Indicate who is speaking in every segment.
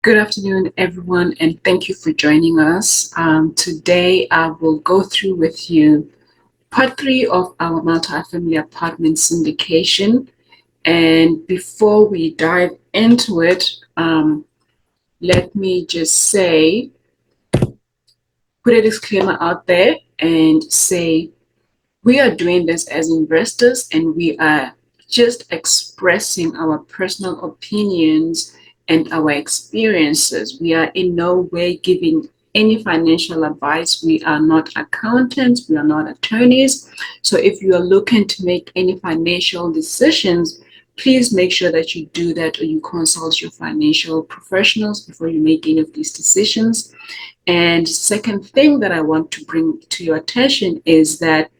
Speaker 1: Good afternoon, everyone, and thank you for joining us. Today, I will go through with you part 3 of our multifamily apartment syndication. And before we dive into it, let me just say, put a disclaimer out there and say, we are doing this as investors and we are just expressing our personal opinions and our experiences. We are in no way giving any financial advice. We are not accountants, we are not attorneys. So if you are looking to make any financial decisions, please make sure that you do that or you consult your financial professionals before you make any of these decisions. And second thing that I want to bring to your attention is that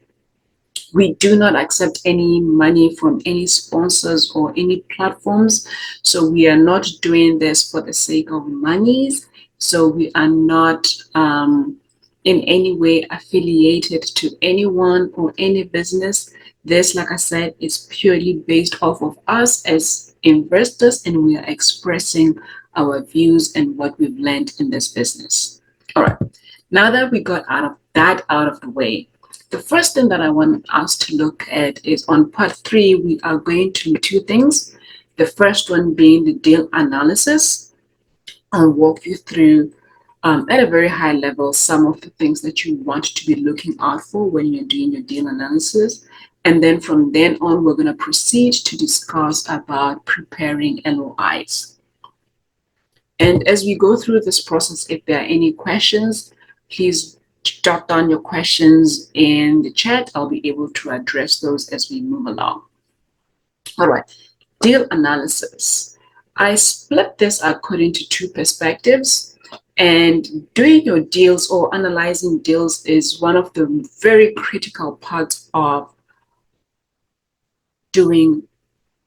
Speaker 1: we do not accept any money from any sponsors or any platforms. So we are not doing this for the sake of monies. So we are not in any way affiliated to anyone or any business. This, like I said, is purely based off of us as investors, and we are expressing our views and what we've learned in this business. All right. Now that we got out of the way, the first thing that I want us to look at is on part 3, we are going to do 2 things. The first one being the deal analysis. I'll walk you through at a very high level some of the things that you want to be looking out for when you're doing your deal analysis. And then from then on, we're going to proceed to discuss about preparing LOIs. And as we go through this process, if there are any questions, please jot down your questions in the chat. I'll be able to address those as we move along. All right, deal analysis. I split this according to 2 perspectives, and doing your deals or analyzing deals is one of the very critical parts of doing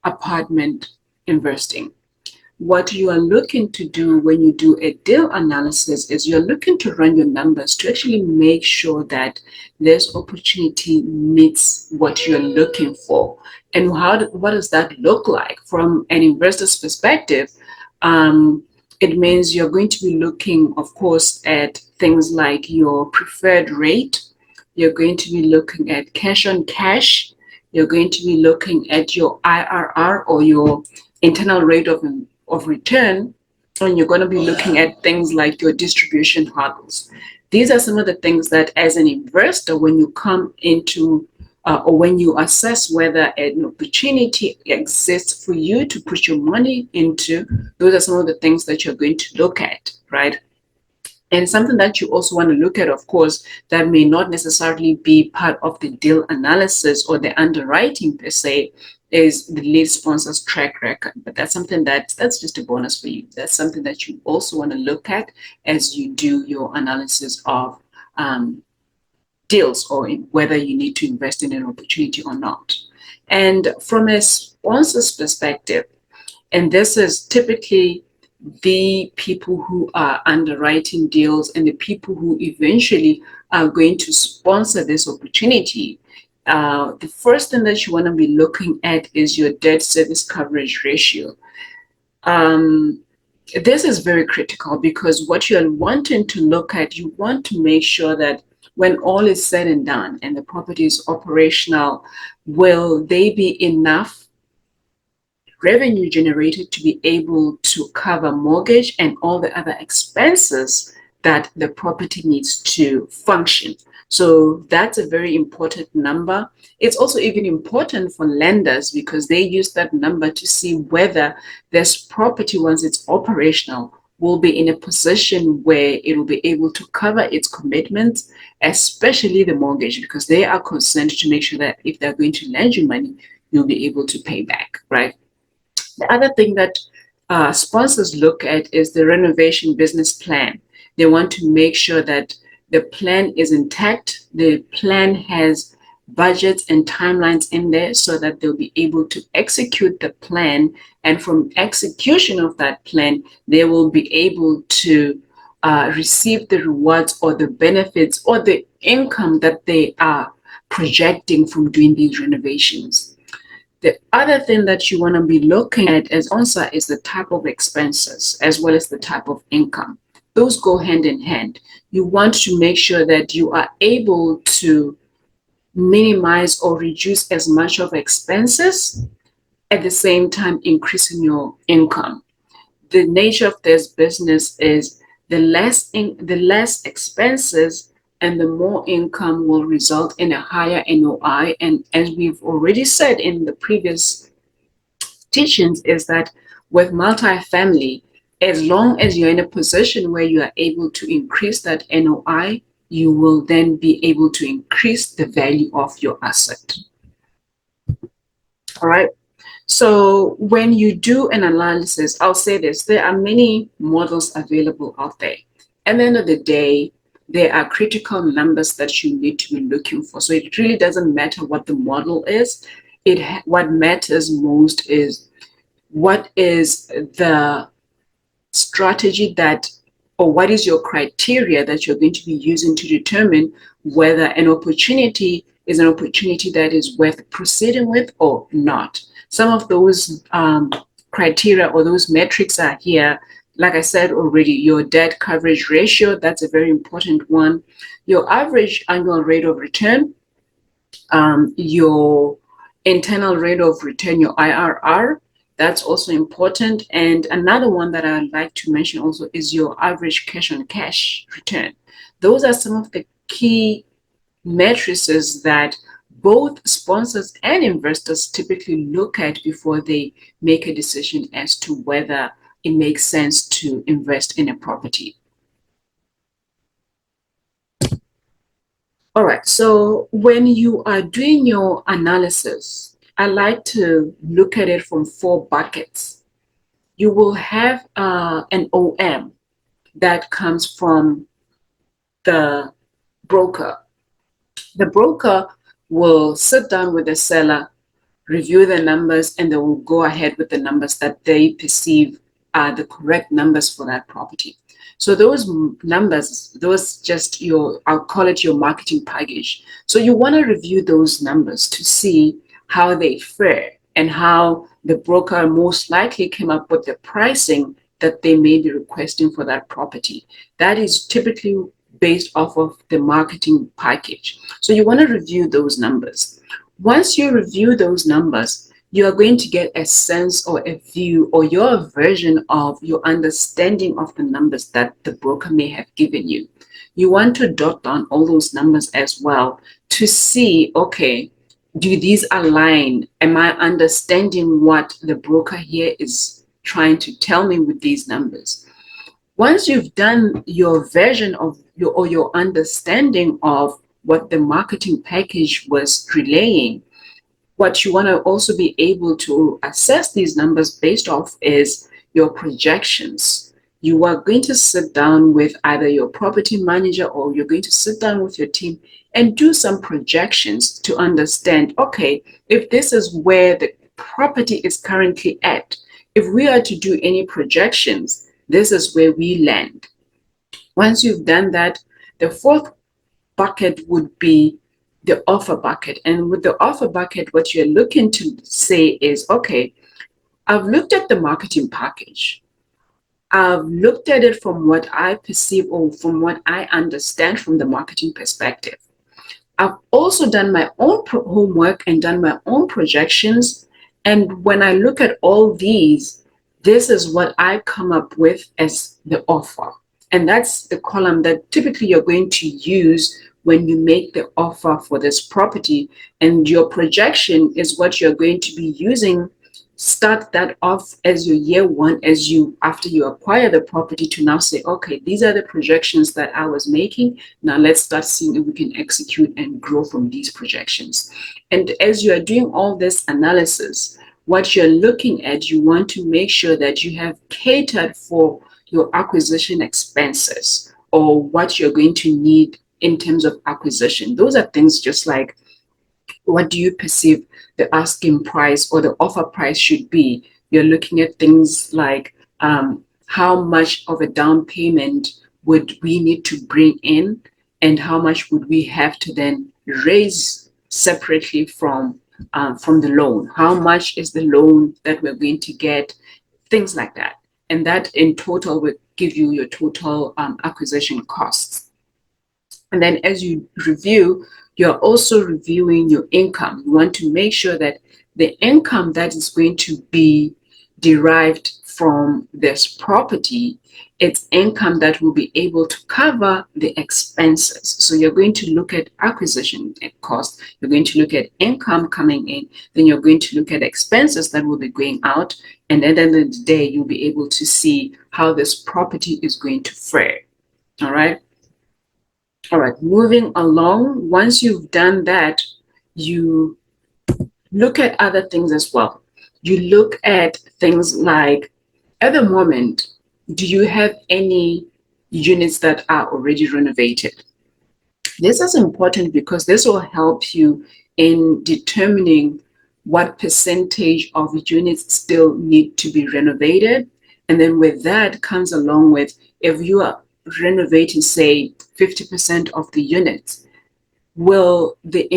Speaker 1: apartment investing. What you are looking to do when you do a deal analysis is you're looking to run your numbers to actually make sure that this opportunity meets what you're looking for. And what does that look like from an investor's perspective? It means you're going to be looking, of course, at things like your preferred rate. You're going to be looking at cash on cash. You're going to be looking at your IRR or your internal rate of return, and you're going to be looking at things like your distribution hurdles. These are some of the things that as an investor, when you come into or when you assess whether an opportunity exists for you to put your money into, those are some of the things that you're going to look at, right? And something that you also want to look at, of course, that may not necessarily be part of the deal analysis or the underwriting per se, is the lead sponsor's track record. But that's something that's just a bonus for you. That's something that you also want to look at as you do your analysis of deals or whether you need to invest in an opportunity or not. And from a sponsor's perspective, and this is typically the people who are underwriting deals and the people who eventually are going to sponsor this opportunity, the first thing that you want to be looking at is your debt service coverage ratio. This is very critical because what you're wanting to look at, you want to make sure that when all is said and done and the property is operational, will they be enough revenue generated to be able to cover mortgage and all the other expenses that the property needs to function. So that's a very important number. It's also even important for lenders because they use that number to see whether this property, once it's operational, will be in a position where it will be able to cover its commitments, especially the mortgage, because they are concerned to make sure that if they're going to lend you money, you'll be able to pay back, right? The other thing that sponsors look at is the renovation business plan. They want to make sure that the plan is intact. The plan has budgets and timelines in there so that they'll be able to execute the plan. And from execution of that plan, they will be able to receive the rewards or the benefits or the income that they are projecting from doing these renovations. The other thing that you want to be looking at as sponsor is the type of expenses as well as the type of income. Those go hand in hand. You want to make sure that you are able to minimize or reduce as much of expenses at the same time increasing your income. The nature of this business is the less expenses and the more income will result in a higher NOI. And as we've already said in the previous teachings, is that with multifamily, as long as you're in a position where you are able to increase that NOI, you will then be able to increase the value of your asset. All right. So when you do an analysis, I'll say this, there are many models available out there. At the end of the day, there are critical numbers that you need to be looking for. So it really doesn't matter what the model is. What matters most is what is the strategy that, or what is your criteria that you're going to be using to determine whether an opportunity is an opportunity that is worth proceeding with or not. Some of those criteria or those metrics are here. Like I said already, your debt coverage ratio, that's a very important one. Your average annual rate of return, your internal rate of return, your IRR, that's also important. And another one that I'd like to mention also is your average cash on cash return. Those are some of the key matrices that both sponsors and investors typically look at before they make a decision as to whether it makes sense to invest in a property. All right, so when you are doing your analysis, I like to look at it from 4 buckets. You will have an OM that comes from the broker. The broker will sit down with the seller, review the numbers, and they will go ahead with the numbers that they perceive are the correct numbers for that property. So those numbers, those just I'll call it your marketing package. So you want to review those numbers to see how they fare and how the broker most likely came up with the pricing that they may be requesting for that property. That is typically based off of the marketing package. So you want to review those numbers. Once you review those numbers, you are going to get a sense or a view or your version of your understanding of the numbers that the broker may have given you. You want to jot down all those numbers as well to see, okay, do these align? Am I understanding what the broker here is trying to tell me with these numbers? Once you've done your version of your understanding of what the marketing package was relaying, what you want to also be able to assess these numbers based off is your projections. You are going to sit down with either your property manager or you're going to sit down with your team and do some projections to understand, okay, if this is where the property is currently at, if we are to do any projections, this is where we land. Once you've done that, the 4th bucket would be the offer bucket. And with the offer bucket, what you're looking to say is, okay, I've looked at the marketing package. I've looked at it from what I perceive or from what I understand from the marketing perspective. I've also done my own homework and done my own projections. And when I look at all these, this is what I come up with as the offer. And that's the column that typically you're going to use when you make the offer for this property. And your projection is what you're going to be using. Start that off as your year 1, after you acquire the property, to now say, okay, these are the projections that I was making. Now let's start seeing if we can execute and grow from these projections. And as you are doing all this analysis, what you're looking at, you want to make sure that you have catered for your acquisition expenses or what you're going to need in terms of acquisition. Those are things just like, what do you perceive the asking price or the offer price should be? You're looking at things like how much of a down payment would we need to bring in and how much would we have to then raise separately from from the loan. How much is the loan that we're going to get? Things like that. And that in total will give you your total acquisition costs. And then as you review, you're also reviewing your income. You want to make sure that the income that is going to be derived from this property, it's income that will be able to cover the expenses. So you're going to look at acquisition cost, you're going to look at income coming in, then you're going to look at expenses that will be going out, and at the end of the day, you'll be able to see how this property is going to fare. All right. All right, moving along. Once you've done that, you look at other things as well. You look at things like, at the moment, do you have any units that are already renovated? This is important because this will help you in determining what percentage of units still need to be renovated. And then with that comes along with, if you are renovating, say, 50% of the units, will the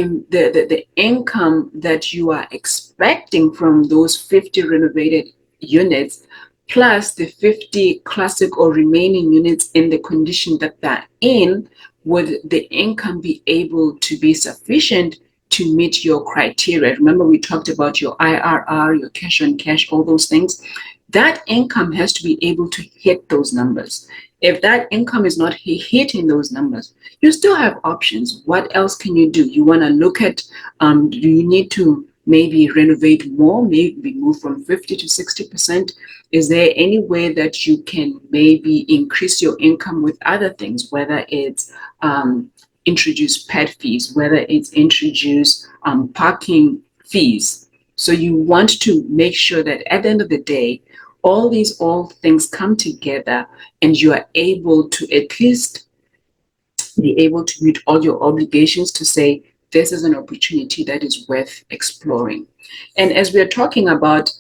Speaker 1: income that you are expecting from those 50 renovated units plus the 50 classic or remaining units in the condition that they're in, would the income be able to be sufficient to meet your criteria? Remember, we talked about your IRR, your cash on cash, all those things. That income has to be able to hit those numbers. If that income is not hitting those numbers, you still have options. What else can you do? You want to look at, do you need to maybe renovate more, maybe move from 50 to 60%? Is there any way that you can maybe increase your income with other things, whether it's introduce pet fees, whether it's introduce parking fees? So you want to make sure that at the end of the day, all things come together and you are able to at least be able to meet all your obligations to say, this is an opportunity that is worth exploring. And as we're talking about,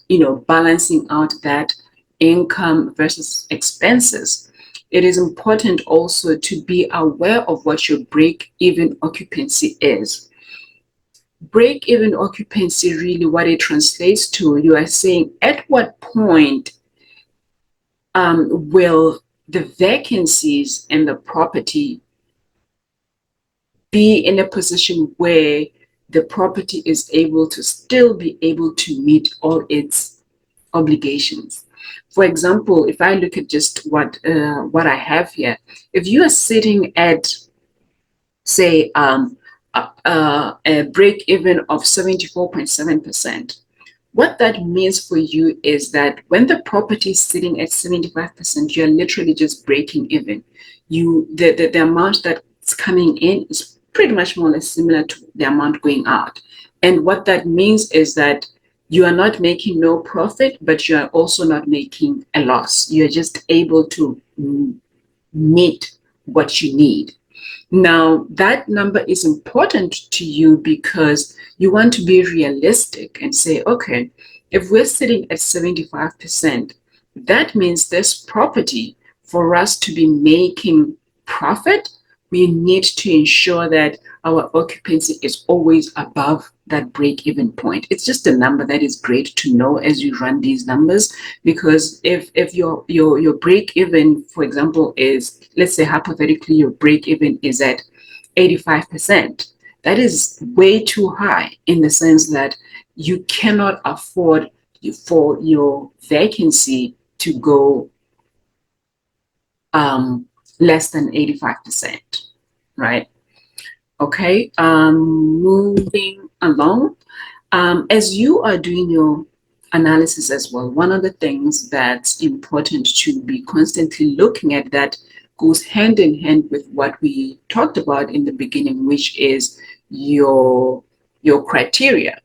Speaker 1: balancing out that income versus expenses, it is important also to be aware of what your break-even occupancy is. Break-even occupancy, really what it translates to, you are saying at what point will the vacancies in the property be in a position where the property is able to still be able to meet all its obligations. For example, if I look at just what I have here, if you are sitting at, say, a break-even of 74.7%, what that means for you is that when the property is sitting at 75%, you're literally just breaking even. The amount that's coming in is pretty much more or less similar to the amount going out. And what that means is that you are not making no profit, but you are also not making a loss. You're just able to meet what you need. Now, that number is important to you because you want to be realistic and say, okay, if we're sitting at 75%, that means this property, for us to be making profit, we need to ensure that our occupancy is always above that break-even point. It's just a number that is great to know as you run these numbers, because if your break-even, for example, is, let's say hypothetically, your break-even is at 85%, that is way too high in the sense that you cannot afford for your vacancy to go less than 85%, right? Okay, moving along. As you are doing your analysis as well, one of the things that's important to be constantly looking at that goes hand in hand with what we talked about in the beginning, which is your criteria.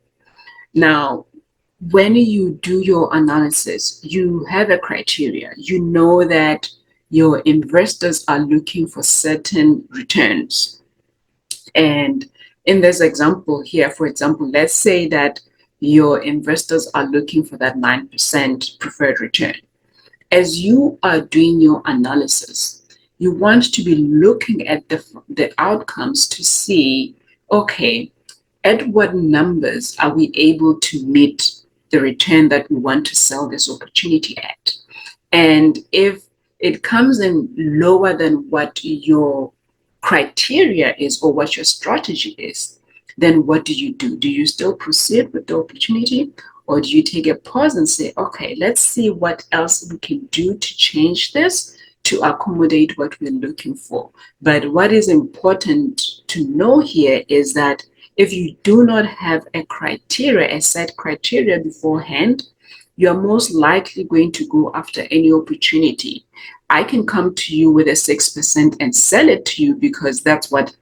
Speaker 1: Now, when you do your analysis, you have a criteria. You know that your investors are looking for certain returns. And in this example here, for example, let's say that your investors are looking for that 9% preferred return. As you are doing your analysis, you want to be looking at the outcomes to see, okay, At what numbers are we able to meet the return that we want to sell this opportunity at? And if it comes in lower than what your criteria is or what your strategy is, then what do you do? Do you still proceed with the opportunity, or do you take a pause and say, okay, let's see what else we can do to change this to accommodate what we're looking for? But what is important to know here is that if you do not have a criteria, a set criteria beforehand, you're most likely going to go after any opportunity. I can come to you with a 6% and sell it to you because that's what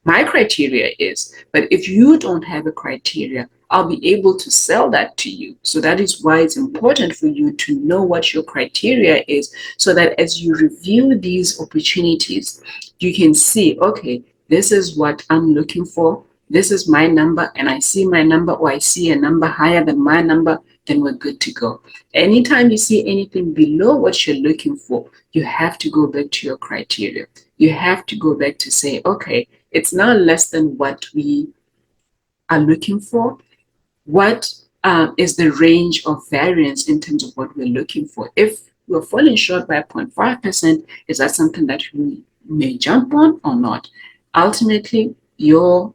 Speaker 1: my criteria is. But if you don't have a criteria, I'll be able to sell that to you. So that is why it's important for you to know what your criteria is, so that as you review these opportunities, you can see, okay, this is what I'm looking for. This is my number, and I see my number, or I see a number higher than my number, then we're good to go. Anytime you see anything below what you're looking for, you have to go back to your criteria. You have to go back to say, okay, it's now less than what we are looking for. What is the range of variance in terms of what we're looking for? If we're falling short by 0.5%, is that something that we may jump on or not? Ultimately, your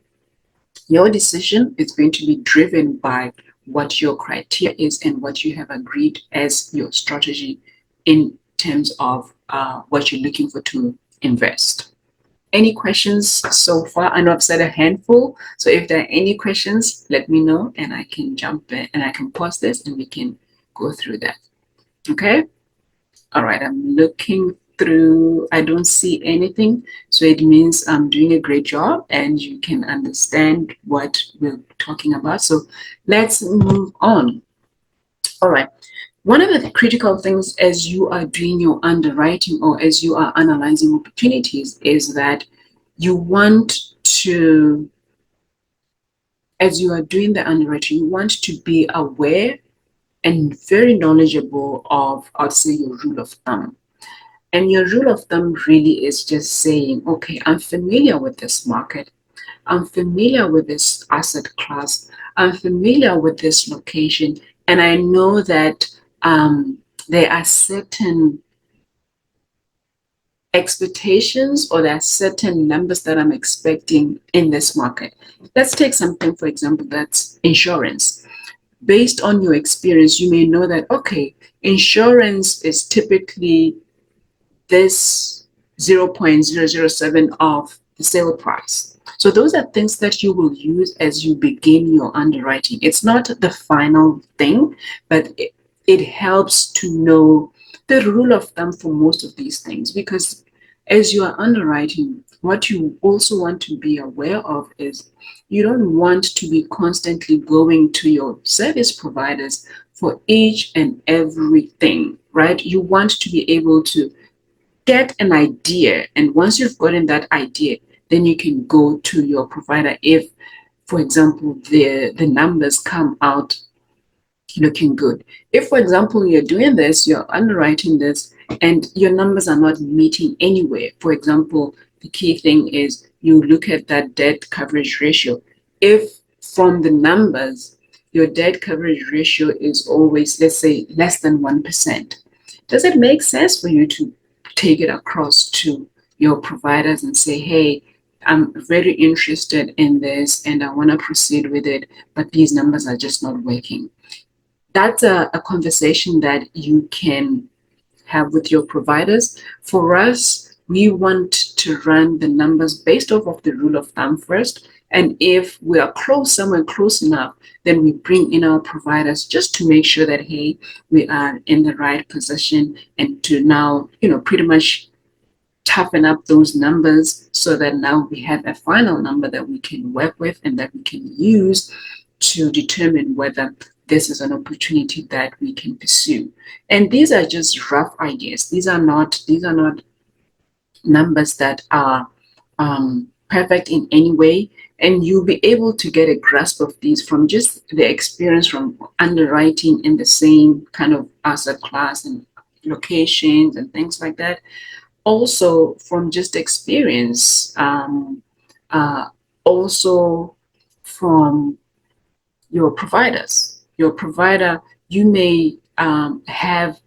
Speaker 1: decision is going to be driven by what your criteria is and what you have agreed as your strategy in terms of what you're looking for to invest. Any questions so far? I know I've said a handful, so if there are any questions, let me know and I can jump in and I can pause this and we can go through that. Okay? All right, I'm looking through. I don't see anything, so it means I'm doing a great job and you can understand what we're talking about. So let's move on. All right. One of the critical things as you are doing your underwriting or as you are analyzing opportunities is that you want to, as you are doing the underwriting, you want to be aware and very knowledgeable of, I'd say, your rule of thumb. And your rule of thumb really is just saying, okay, I'm familiar with this market. I'm familiar with this asset class. I'm familiar with this location. And I know that there are certain expectations or there are certain numbers that I'm expecting in this market. Let's take something, for example, that's insurance. Based on your experience, you may know that, okay, insurance is typically this 0.007 of the sale price. So those are things that you will use as you begin your underwriting. It's not the final thing, but it helps to know the rule of thumb for most of these things, because as you are underwriting, what you also want to be aware of is you don't want to be constantly going to your service providers for each and everything, right? You want to be able to get an idea, and once you've gotten that idea, then you can go to your provider if, for example, the numbers come out looking good. If, for example, you're doing this, you're underwriting this, and your numbers are not meeting anywhere. For example, the key thing is you look at that debt coverage ratio. If from the numbers, your debt coverage ratio is always, let's say, less than 1%, does it make sense for you to take it across to your providers and say, hey, I'm very interested in this and I want to proceed with it, but these numbers are just not working? That's a conversation that you can have with your providers. For us, we want to run the numbers based off of the rule of thumb first. And if we are close, somewhere close enough, then we bring in our providers just to make sure that, hey, we are in the right position and to now, pretty much toughen up those numbers so that now we have a final number that we can work with and that we can use to determine whether this is an opportunity that we can pursue. And these are just rough ideas. These are not numbers that are perfect in any way. And you'll be able to get a grasp of these from just the experience from underwriting in the same kind of asset class and locations and things like that. Also from just experience, also from your providers. Your provider, you may have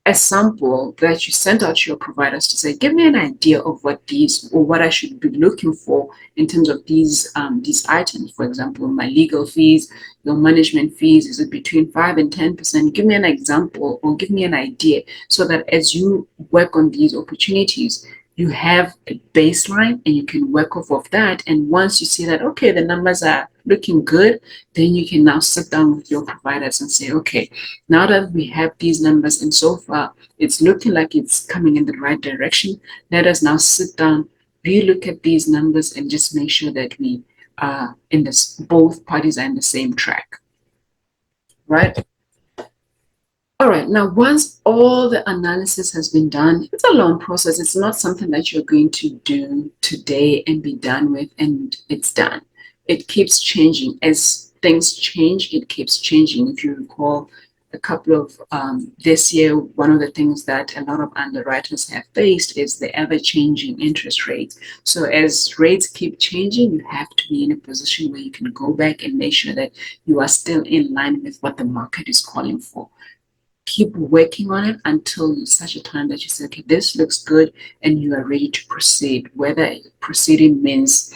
Speaker 1: a sample that you send out to your providers to say, give me an idea of what these or what I should be looking for in terms of these items. For example, my legal fees, your management fees, is it between 5 and 10%? Give me an example or give me an idea so that as you work on these opportunities, you have a baseline and you can work off of that. And once you see that, okay, the numbers are looking good, then you can now sit down with your providers and say, okay, now that we have these numbers and so far it's looking like it's coming in the right direction, let us now sit down, relook at these numbers and just make sure that we are in this, both parties are in the same track, right? All right, now once all the analysis has been done, it's a long process. It's not something that you're going to do today and be done with and it's done. It keeps changing. As things change, it keeps changing. If you recall, a couple of this year, one of the things that a lot of underwriters have faced is the ever-changing interest rates. So as rates keep changing, you have to be in a position where you can go back and make sure that you are still in line with what the market is calling for. Keep working on it until such a time that you say, okay, this looks good, and you are ready to proceed. Whether proceeding means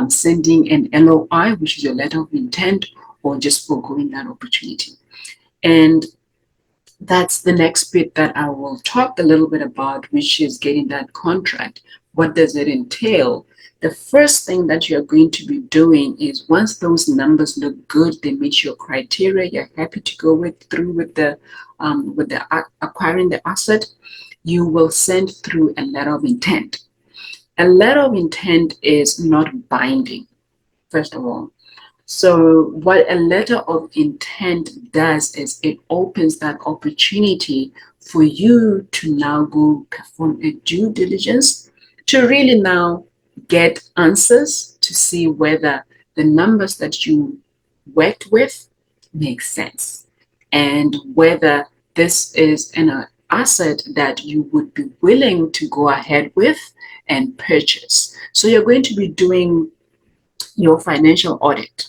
Speaker 1: sending an LOI, which is your letter of intent, or just foregoing that opportunity. And that's the next bit that I will talk a little bit about, which is getting that contract. What does it entail? The first thing that you're going to be doing is once those numbers look good, they meet your criteria, you're happy to go through with the acquiring the asset, you will send through a letter of intent. A letter of intent is not binding, first of all. So what a letter of intent does is it opens that opportunity for you to now go perform a due diligence to really now get answers to see whether the numbers that you worked with make sense and whether this is an asset that you would be willing to go ahead with and purchase. So you're going to be doing your financial audit.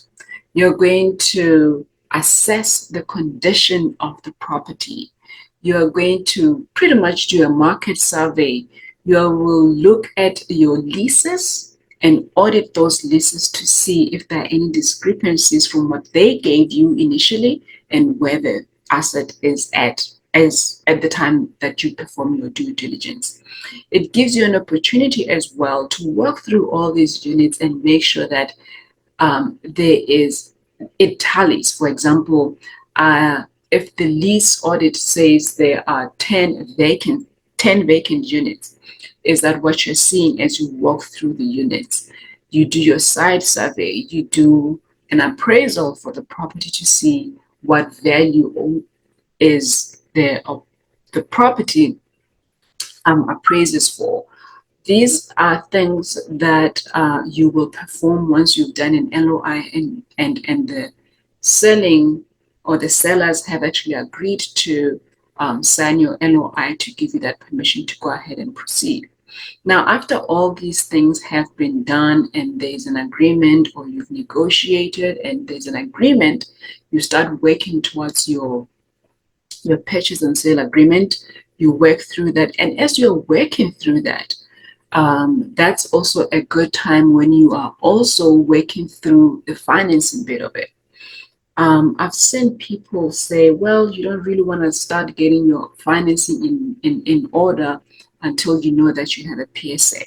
Speaker 1: You're going to assess the condition of the property. You're going to pretty much do a market survey. You will look at your leases and audit those leases to see if there are any discrepancies from what they gave you initially and where the asset is at the time that you perform your due diligence. It gives you an opportunity as well to work through all these units and make sure that it tallies. For example, if the lease audit says there are 10 vacant units, is that what you're seeing as you walk through the units? You do your site survey, you do an appraisal for the property to see what value is the property appraises for. These are things that you will perform once you've done an LOI and the selling or the sellers have actually agreed to sign your LOI to give you that permission to go ahead and proceed. Now, after all these things have been done and there's an agreement or you've negotiated and there's an agreement, you start working towards your purchase and sale agreement. You work through that. And as you're working through that, that's also a good time when you are also working through the financing bit of it. I've seen people say, well, you don't really want to start getting your financing in order until you know that you have a PSA.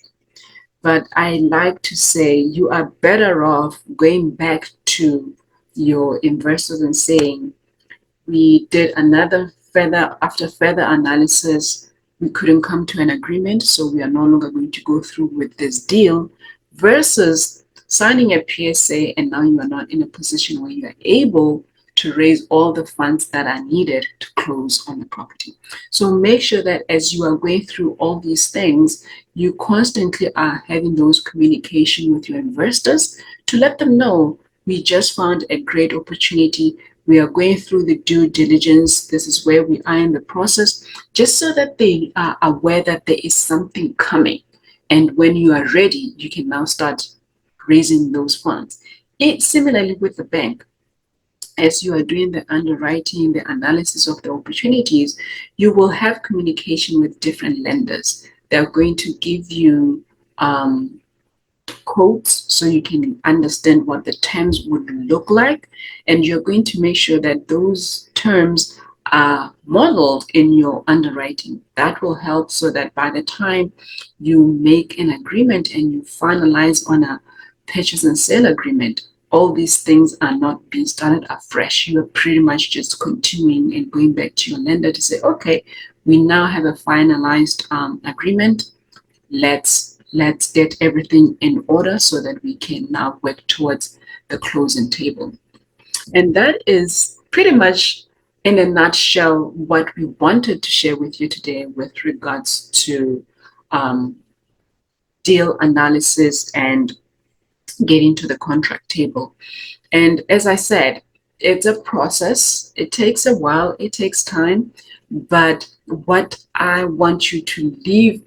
Speaker 1: But I like to say you are better off going back to your investors and saying, we did after further analysis, we couldn't come to an agreement, so we are no longer going to go through with this deal, versus signing a PSA and now you are not in a position where you are able to raise all the funds that are needed to close on the property. So make sure that as you are going through all these things, you constantly are having those communication with your investors to let them know, we just found a great opportunity. We are going through the due diligence. This is where we are in the process, just so that they are aware that there is something coming. And when you are ready, you can now start raising those funds. Similarly with the bank, as you are doing the underwriting, the analysis of the opportunities, you will have communication with different lenders. They're going to give you quotes so you can understand what the terms would look like, and you're going to make sure that those terms are modeled in your underwriting. That will help so that by the time you make an agreement and you finalize on a purchase and sale agreement, all these things are not being started afresh. You are pretty much just continuing and going back to your lender to say, okay, we now have a finalized agreement. Let's get everything in order so that we can now work towards the closing table. And that is pretty much in a nutshell what we wanted to share with you today with regards to deal analysis and getting to the contract table. And as I said, it's a process. It takes a while, it takes time. But what I want you to leave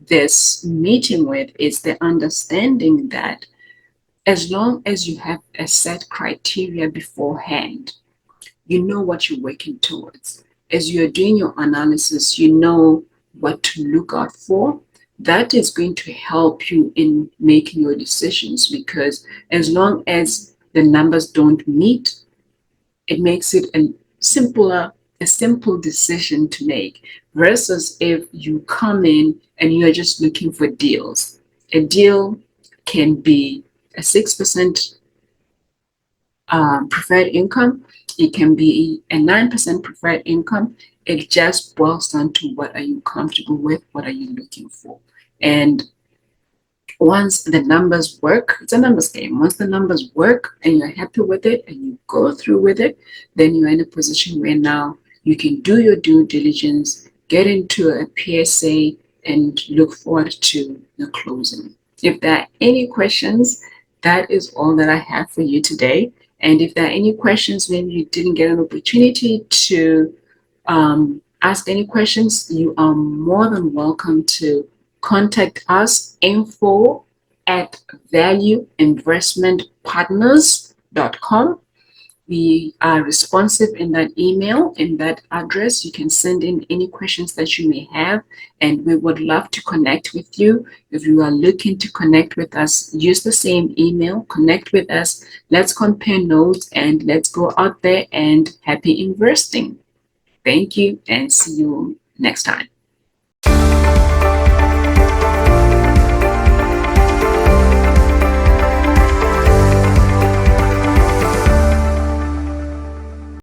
Speaker 1: this meeting with is the understanding that as long as you have a set criteria beforehand, you know what you're working towards. As you're doing your analysis, you know what to look out for. That is going to help you in making your decisions, because as long as the numbers don't meet, it makes it a simple decision to make, versus if you come in and you're just looking for deals. A deal can be a 6% preferred income. It can be a 9% preferred income. It just boils down to what are you comfortable with, what are you looking for. And once the numbers work, it's a numbers game. Once the numbers work and you're happy with it and you go through with it, then you're in a position where now you can do your due diligence, get into a PSA, and look forward to the closing. If there are any questions, that is all that I have for you today. And if there are any questions, maybe you didn't get an opportunity to ask any questions, you are more than welcome to contact us, info at valueinvestmentpartners.com. We are responsive in that email, in that address. You can send in any questions that you may have, and we would love to connect with you. If you are looking to connect with us, use the same email, connect with us. Let's compare notes and let's go out there and happy investing. Thank you and see you next time.